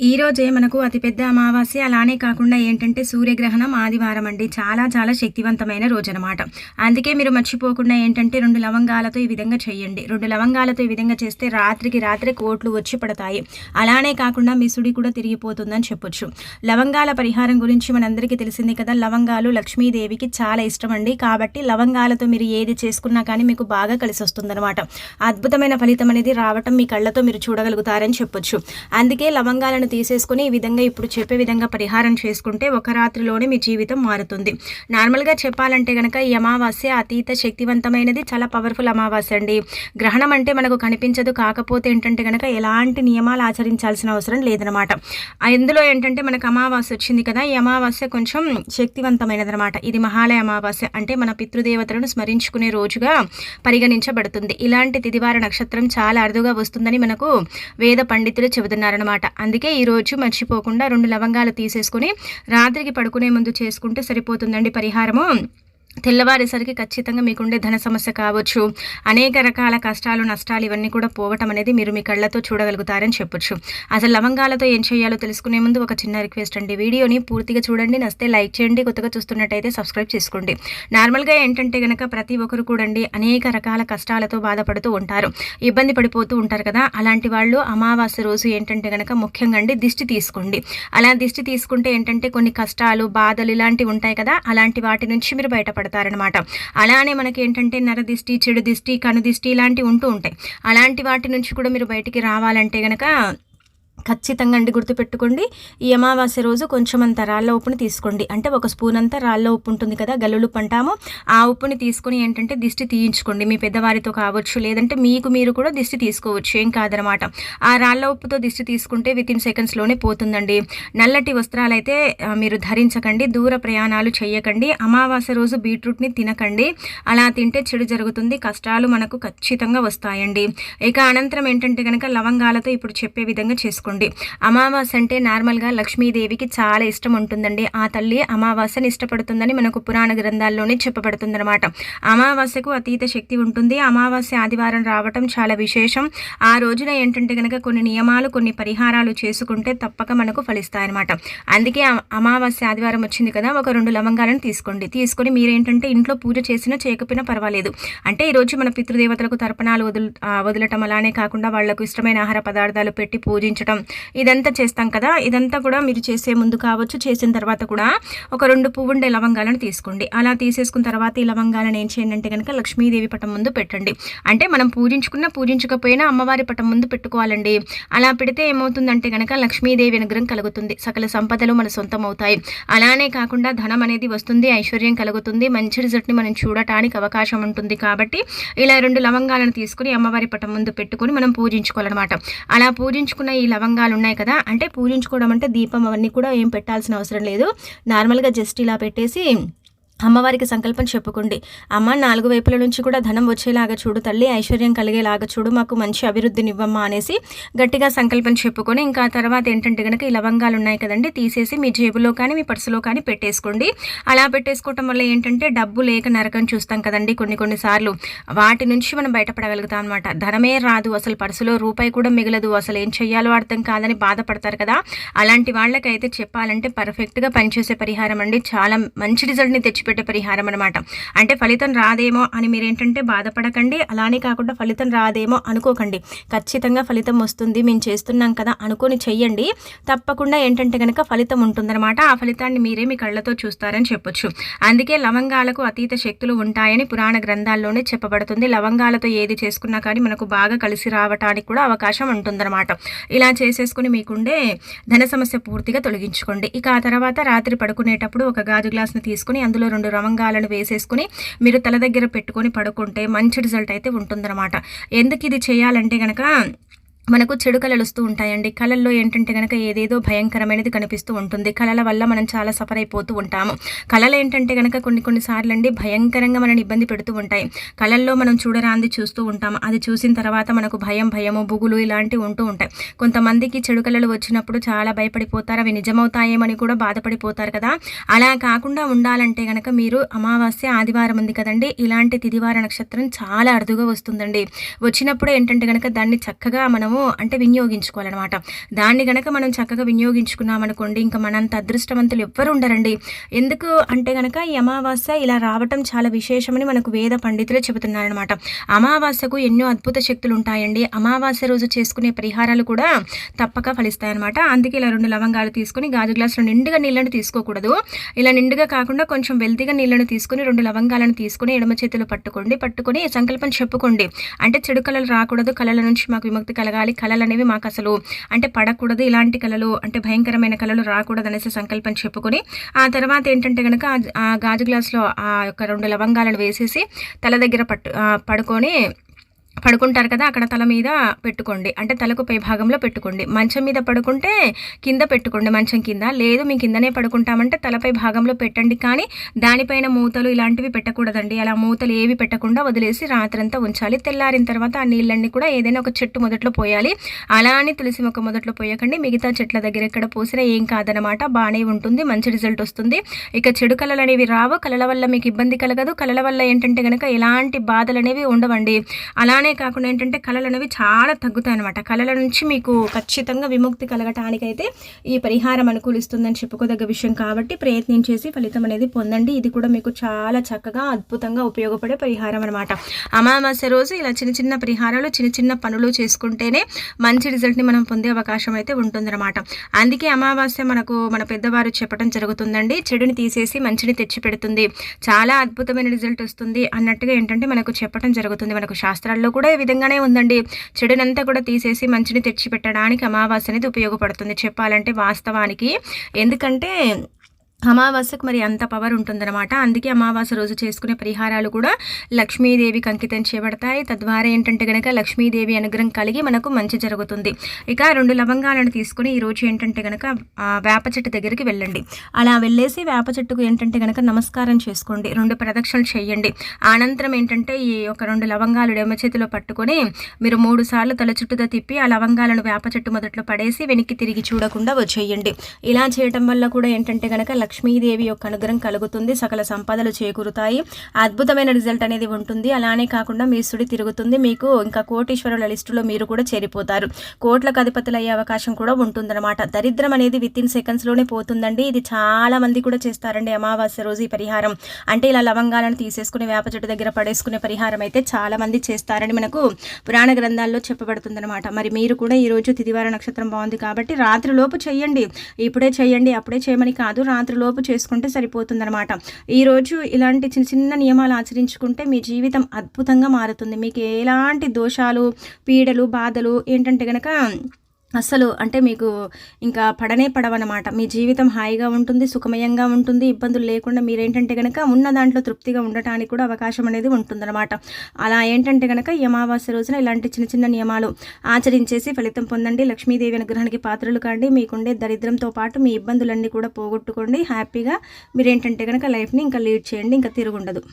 ఈ రోజే మనకు అతిపెద్ద అమావాస్య. అలానే కాకుండా ఏంటంటే సూర్యగ్రహణం ఆదివారం అండి. చాలా చాలా శక్తివంతమైన రోజనమాట. అందుకే మీరు మర్చిపోకుండా ఏంటంటే 2 లవంగాలతో ఈ విధంగా చేయండి. 2 లవంగాలతో ఈ విధంగా చేస్తే రాత్రికి రాత్రే కోట్లు వచ్చి పడతాయి. అలానే కాకుండా మీ సుడి కూడా తిరిగిపోతుందని చెప్పొచ్చు. లవంగాల పరిహారం గురించి మనందరికీ తెలిసిందే కదా. లవంగాలు లక్ష్మీదేవికి చాలా ఇష్టం అండి. కాబట్టి లవంగాలతో మీరు ఏది చేసుకున్నా కానీ మీకు బాగా కలిసి వస్తుందన్నమాట. అద్భుతమైన ఫలితం అనేది రావటం మీ కళ్ళతో మీరు చూడగలుగుతారని చెప్పొచ్చు. అందుకే లవంగాలను తీసేసుకుని ఈ విధంగా ఇప్పుడు చెప్పే విధంగా పరిహారం చేసుకుంటే ఒక రాత్రిలోనే మీ జీవితం మారుతుంది. నార్మల్గా చెప్పాలంటే కనుక ఈ అమావాస్య అతీత శక్తివంతమైనది, చాలా పవర్ఫుల్ అమావాస్య అండి. గ్రహణం అంటే మనకు కనిపించదు, కాకపోతే ఏంటంటే కనుక ఎలాంటి నియమాలు ఆచరించాల్సిన అవసరం లేదనమాట. ఇందులో ఏంటంటే మనకు అమావాస్య వచ్చింది కదా, ఈ అమావాస్య కొంచెం శక్తివంతమైనది అనమాట. ఇది మహాలయ అమావాస్య అంటే మన పితృదేవతలను స్మరించుకునే రోజుగా పరిగణించబడుతుంది. ఇలాంటి తిదివార నక్షత్రం చాలా అరుదుగా వస్తుందని మనకు వేద పండితులు చెబుతున్నారనమాట. అందుకే ఈరోజు మర్చిపోకుండా 2 లవంగాలు తీసేసుకుని రాత్రికి పడుకునే ముందు చేసుకుంటే సరిపోతుందండి పరిహారము. తెల్లవారేసరికి ఖచ్చితంగా మీకుండే ధన సమస్య కావచ్చు, అనేక రకాల కష్టాలు నష్టాలు ఇవన్నీ కూడా పోవటం అనేది మీరు మీ కళ్ళతో చూడగలుగుతారని చెప్పొచ్చు. అసలు లవంగాలతో ఏం చేయాలో తెలుసుకునే ముందు ఒక చిన్న రిక్వెస్ట్ అండి, వీడియోని పూర్తిగా చూడండి, నచ్చితే లైక్ చేయండి, కొత్తగా చూస్తున్నట్టయితే సబ్స్క్రైబ్ చేసుకోండి. నార్మల్గా ఏంటంటే కనుక ప్రతి ఒక్కరు కూడండి అనేక రకాల కష్టాలతో బాధపడుతూ ఉంటారు, ఇబ్బంది పడిపోతూ ఉంటారు కదా. అలాంటి వాళ్ళు అమావాస్య రోజు ఏంటంటే కనుక ముఖ్యంగా అండి దిష్టి తీసుకోండి. అలా దిష్టి తీసుకుంటే ఏంటంటే కొన్ని కష్టాలు బాధలు ఇలాంటివి ఉంటాయి కదా, అలాంటి వాటి నుంచి మీరు బయటపడతారనమాట. అలానే మనకి ఏంటంటే నరదిష్టి, చెడు దిష్టి, కనుదిష్టి ఇలాంటివి ఉంటూ ఉంటాయి. అలాంటి వాటి నుంచి కూడా మీరు బయటికి రావాలంటే గనక ఖచ్చితంగా అండి గుర్తుపెట్టుకోండి, ఈ అమావాస్య రోజు కొంచెం అంత రాళ్ళ ఉప్పుని తీసుకోండి. అంటే ఒక స్పూన్ అంతా రాళ్ళ ఉప్పు ఉంటుంది కదా, గల్లులుప్పు అంటాము. ఆ ఉప్పుని తీసుకొని ఏంటంటే దిష్టి తీయించుకోండి. మీ పెద్దవారితో కావచ్చు, లేదంటే మీరు కూడా దిష్టి తీసుకోవచ్చు, ఏం కాదనమాట. ఆ రాళ్ళ ఉప్పుతో దిష్టి తీసుకుంటే వితిన్ సెకండ్స్లోనే పోతుందండి. నల్లటి వస్త్రాలు అయితే మీరు ధరించకండి, దూర ప్రయాణాలు చేయకండి, అమావాస్య రోజు బీట్రూట్ని తినకండి. అలా తింటే చెడు జరుగుతుంది, కష్టాలు మనకు ఖచ్చితంగా వస్తాయండి. ఇక అనంతరం ఏంటంటే కనుక లవంగాలతో ఇప్పుడు చెప్పే విధంగా చేసుకోండి. అమావాస్య అంటే నార్మల్గా లక్ష్మీదేవికి చాలా ఇష్టం ఉంటుందండి. ఆ తల్లి అమావాస్యని ఇష్టపడుతుందని మనకు పురాణ గ్రంథాల్లోనే చెప్పబడుతుందన్నమాట. అమావాస్యకు అతీత శక్తి ఉంటుంది. అమావాస్య ఆదివారం రావటం చాలా విశేషం. ఆ రోజున ఏంటంటే కనుక కొన్ని నియమాలు, కొన్ని పరిహారాలు చేసుకుంటే తప్పక మనకు ఫలిస్తాయన్నమాట. అందుకే అమావాస్య ఆదివారం వచ్చింది కదా, ఒక 2 లవంగాలను తీసుకోండి. తీసుకొని మీరేంటంటే ఇంట్లో పూజ చేసినా చేయకపోయినా పర్వాలేదు. అంటే ఈరోజు మన పితృదేవతలకు తర్పణాలు వదలటం, అలానే కాకుండా వాళ్లకు ఇష్టమైన ఆహార పదార్థాలు పెట్టి పూజించడం, ఇదంతా చేస్తాం కదా. ఇదంతా కూడా మీరు చేసే ముందు కావచ్చు, చేసిన తర్వాత కూడా ఒక 2 పువ్వుండే లవంగాలను తీసుకోండి. అలా తీసేసుకున్న తర్వాత ఈ లవంగాలను ఏం చేయండి అంటే కనుక లక్ష్మీదేవి పటం ముందు పెట్టండి. అంటే మనం పూజించకపోయినా అమ్మవారి పటం ముందు పెట్టుకోవాలండి. అలా పెడితే ఏమవుతుందంటే కనుక లక్ష్మీదేవి అనుగ్రహం కలుగుతుంది, సకల సంపదలు మన సొంతం అవుతాయి. అలానే కాకుండా ధనం అనేది వస్తుంది, ఐశ్వర్యం కలుగుతుంది, మంచి రిజల్ట్ని మనం చూడటానికి అవకాశం ఉంటుంది. కాబట్టి ఇలా 2 లవంగాలను తీసుకుని అమ్మవారి పటం ముందు పెట్టుకొని మనం పూజించుకోవాలన్నమాట. అలా పూజించుకున్న ఈ లవంగాలు ఉన్నాయి కదా, అంటే పూజించుకోవడం అంటే దీపం అవన్నీ కూడా ఏం పెట్టాల్సిన అవసరం లేదు. నార్మల్గా జస్ట్ ఇలా పెట్టేసి అమ్మవారికి సంకల్పం చెప్పుకోండి. అమ్మ 4 వైపుల నుంచి కూడా ధనం వచ్చేలాగా చూడు తల్లి, ఐశ్వర్యం కలిగేలాగా చూడు, మాకు మంచి అభివృద్ధినివ్వమ్మా అనేసి గట్టిగా సంకల్పం చెప్పుకొని ఇంకా తర్వాత ఏంటంటే కనుక ఈ లవంగాలు ఉన్నాయి కదండి, తీసేసి మీ జేబులో కానీ మీ పర్సులో కానీ పెట్టేసుకోండి. అలా పెట్టేసుకోవటం వల్ల ఏంటంటే డబ్బు లేక నరకం చూస్తాం కదండి కొన్నిసార్లు, వాటి నుంచి మనం బయటపడగలుగుతాం అనమాట. ధనమే రాదు, అసలు పర్సులో రూపాయి కూడా మిగలదు, అసలు ఏం చెయ్యాలో అర్థం కాదని బాధపడతారు కదా. అలాంటి వాళ్ళకైతే చెప్పాలంటే పర్ఫెక్ట్గా పనిచేసే పరిహారం అండి. చాలా మంచి రిజల్ట్ని తెచ్చిపెట్టే పరిహారం అనమాట. అంటే ఫలితం రాదేమో అని మీరేంటంటే బాధపడకండి, అలానే కాకుండా ఫలితం రాదేమో అనుకోకండి. ఖచ్చితంగా ఫలితం వస్తుంది, మేము చేస్తున్నాం కదా అనుకొని చెయ్యండి. తప్పకుండా ఏంటంటే కనుక ఫలితం ఉంటుందన్నమాట. ఆ ఫలితాన్ని మీరే మీ కళ్ళతో చూస్తారని చెప్పొచ్చు. అందుకే లవంగాలకు అతీత శక్తులు ఉంటాయని పురాణ గ్రంథాల్లోనే చెప్పబడుతుంది. లవంగాలతో ఏది చేసుకున్నా కానీ మనకు బాగా కలిసి రావటానికి కూడా అవకాశం ఉంటుందన్నమాట. ఇలా చేసేసుకుని మీకుండే ధన సమస్య పూర్తిగా తొలగించుకోండి. ఇక ఆ తర్వాత రాత్రి పడుకునేటప్పుడు ఒక గాజు గ్లాస్ని తీసుకుని అందులో 2 లవంగాలను వేసేసుకుని మీరు తల దగ్గర పెట్టుకొని పడుకుంటే మంచి రిజల్ట్ అయితే ఉంటుందన్నమాట. ఎందుకు ఇది చేయాలంటే కనుక మనకు చెడు కళలు వస్తూ ఉంటాయండి. కళల్లో ఏంటంటే కనుక ఏదేదో భయంకరమైనది కనిపిస్తూ ఉంటుంది. కళల వల్ల మనం చాలా సఫర్ అయిపోతూ ఉంటాము. కళలు ఏంటంటే కనుక కొన్నిసార్లు అండి భయంకరంగా మనని ఇబ్బంది పెడుతూ ఉంటాయి. కళల్లో మనం చూడరాంది చూస్తూ ఉంటాము. అది చూసిన తర్వాత మనకు భయము, బుగులు ఇలాంటివి ఉంటూ ఉంటాయి. కొంతమందికి చెడు కళలు వచ్చినప్పుడు చాలా భయపడిపోతారు, అవి నిజమవుతాయేమని కూడా బాధపడిపోతారు కదా. అలా కాకుండా ఉండాలంటే కనుక మీరు అమావాస్య ఆదివారం ఉంది కదండి, ఇలాంటి తిదివార నక్షత్రం చాలా అరుదుగా వస్తుందండి. వచ్చినప్పుడు ఏంటంటే కనుక దాన్ని చక్కగా మనము మనము అంటే వినియోగించుకోవాలన్నమాట. దాన్ని గనక మనం చక్కగా వినియోగించుకున్నామనుకోండి, ఇంకా మనంత అదృష్టవంతులు ఎవ్వరు ఉండరండి. ఎందుకు అంటే గనక ఈ అమావాస్య ఇలా రావటం చాలా విశేషమని మనకు వేద పండితులే చెబుతున్నారనమాట. అమావాస్యకు ఎన్నో అద్భుత శక్తులు ఉంటాయండి. అమావాస్య రోజు చేసుకునే పరిహారాలు కూడా తప్పక ఫలిస్తాయన్నమాట. అందుకే ఇలా 2 లవంగాలు తీసుకొని గాజు గ్లాసులో నిండుగా నీళ్ళని తీసుకోకూడదు. ఇలా నిండుగా కాకుండా కొంచెం వెల్తీగా నీళ్ళని తీసుకొని 2 లవంగాలను తీసుకొని ఎడమ చేతిలో పట్టుకొని సంకల్పం చెప్పుకోండి. అంటే చెడు కళలు రాకూడదు, కళల నుంచి మాకు విముక్తి కలగాలి, కళలు అనేవి మాకు అసలు అంటే పడకూడదు, ఇలాంటి కళలు అంటే భయంకరమైన కళలు రాకూడదు అనేసి సంకల్పం చెప్పుకొని ఆ తర్వాత ఏంటంటే కనుక ఆ గాజు గ్లాసులో ఆ యొక్క 2 లవంగాలను వేసేసి తల దగ్గర పడుకొని పడుకుంటారు కదా, అక్కడ తల మీద పెట్టుకోండి. అంటే తలకు పై భాగంలో పెట్టుకోండి. మంచం మీద పడుకుంటే కింద పెట్టుకోండి, మంచం కింద. లేదు మేము కిందనే పడుకుంటామంటే తలపై భాగంలో పెట్టండి. కానీ దానిపైన మూతలు ఇలాంటివి పెట్టకూడదండి. అలా మూతలు ఏవి పెట్టకుండా వదిలేసి రాత్రంతా ఉంచాలి. తెల్లారిన తర్వాత ఆ నీళ్ళన్నీ కూడా ఏదైనా ఒక చెట్టు మొదట్లో పోయాలి. అలా అని తులసి మొక్క మొదట్లో పోయకండి. మిగతా చెట్ల దగ్గర ఎక్కడ పోసినా ఏం కాదనమాట, బాగానే ఉంటుంది, మంచి రిజల్ట్ వస్తుంది. ఇక చెడు కళలు అనేవి రావు. కళల వల్ల మీకు ఇబ్బంది కలగదు. కళల వల్ల ఏంటంటే కనుక ఎలాంటి బాధలు అనేవి ఉండవండి. అలానే కాకుండా ఏంటంటే కళలు అనేవి చాలా తగ్గుతాయి అనమాట. కళల నుంచి మీకు ఖచ్చితంగా విముక్తి కలగటానికైతే ఈ పరిహారం అనుకూలిస్తుందని చెప్పుకోదగ్గ విషయం కాబట్టి ప్రయత్నించేసి ఫలితం అనేది పొందండి. ఇది కూడా మీకు చాలా చక్కగా అద్భుతంగా ఉపయోగపడే పరిహారం అనమాట. అమావాస్య రోజు ఇలా చిన్న చిన్న పరిహారాలు, చిన్న చిన్న పనులు చేసుకుంటేనే మంచి రిజల్ట్ని మనం పొందే అవకాశం అయితే ఉంటుందన్నమాట. అందుకే అమావాస్య మన పెద్దవారు చెప్పడం జరుగుతుందండి. చెడుని తీసేసి మంచిని తెచ్చి పెడుతుంది, చాలా అద్భుతమైన రిజల్ట్ వస్తుంది అన్నట్టుగా ఏంటంటే మనకు చెప్పడం జరుగుతుంది. మనకు శాస్త్రాల్లో కూడా ఈ విధంగానే ఉందండి. చెడునంతా కూడా తీసేసి మంచిని తెచ్చిపెట్టడానికి అమావాస్య అనేది ఉపయోగపడుతుంది చెప్పాలంటే వాస్తవానికి. ఎందుకంటే అమావాస్యకు మరి అంత పవర్ ఉంటుందన్నమాట. అందుకే అమావాస్య రోజు చేసుకునే పరిహారాలు కూడా లక్ష్మీదేవికి అంకితం చేయబడతాయి. తద్వారా ఏంటంటే కనుక లక్ష్మీదేవి అనుగ్రహం కలిగి మనకు మంచి జరుగుతుంది. ఇక 2 లవంగాలను తీసుకుని ఈరోజు ఏంటంటే కనుక వేప చెట్టు దగ్గరికి వెళ్ళండి. అలా వెళ్ళేసి వేప చెట్టుకు ఏంటంటే కనుక నమస్కారం చేసుకోండి, 2 ప్రదక్షిణలు చేయండి. అనంతరం ఏంటంటే ఈ ఒక 2 లవంగాలు ఎడమ చేతిలో పట్టుకొని మీరు 3 సార్లు తల చుట్టూతో తిప్పి ఆ లవంగాలను వేప చెట్టు మొదట్లో పడేసి వెనక్కి తిరిగి చూడకుండా వచ్చేయండి. ఇలా చేయటం వల్ల కూడా ఏంటంటే కనుక లక్ష్మీదేవి యొక్క అనుగ్రహం కలుగుతుంది, సకల సంపదలు చేకూరుతాయి, అద్భుతమైన రిజల్ట్ అనేది ఉంటుంది. అలానే కాకుండా మీ సుడి తిరుగుతుంది, మీకు ఇంకా కోటీశ్వరుల లిస్టులో మీరు కూడా చేరిపోతారు, కోట్లకు అధిపతులు అయ్యే అవకాశం కూడా ఉంటుందన్నమాట. దరిద్రం అనేది వితిన్ సెకండ్స్లోనే పోతుందండి. ఇది చాలా మంది కూడా చేస్తారండి అమావాస్య రోజు ఈ పరిహారం. అంటే ఇలా లవంగాలను తీసేసుకుని వేప చెట్టు దగ్గర పడేసుకునే పరిహారం అయితే చాలా మంది చేస్తారని మనకు పురాణ గ్రంథాల్లో చెప్పబడుతుందన్నమాట. మరి మీరు కూడా ఈరోజు తిదివార నక్షత్రం బాగుంది కాబట్టి రాత్రి లోపు చేయండి. ఇప్పుడే చేయండి అప్పుడే చేయమని కాదు, రాత్రి లోపు చేసుకుంటే సరిపోతుందన్నమాట. ఈరోజు ఇలాంటి చిన్న చిన్న నియమాలు ఆచరించుకుంటే మీ జీవితం అద్భుతంగా మారుతుంది. మీకు ఎలాంటి దోషాలు, పీడలు, బాధలు ఏంటంటే కనుక అస్సలు అంటే మీకు ఇంకా పడవన్నమాట. మీ జీవితం హాయిగా ఉంటుంది, సుఖమయంగా ఉంటుంది, ఇబ్బందులు లేకుండా మీరేంటంటే కనుక ఉన్న దాంట్లో తృప్తిగా ఉండటానికి కూడా అవకాశం అనేది ఉంటుందన్నమాట. అలా ఏంటంటే కనుక ఈ అమావాస్య రోజున ఇలాంటి చిన్న చిన్న నియమాలు ఆచరించేసి ఫలితం పొందండి. లక్ష్మీదేవి అనుగ్రహానికి పాత్రలు కాండి. మీకుండే దరిద్రంతో పాటు మీ ఇబ్బందులన్నీ కూడా పోగొట్టుకోండి. హ్యాపీగా మీరేంటంటే కనుక లైఫ్ని ఇంకా లీడ్ చేయండి, ఇంకా తిరుగుండదు.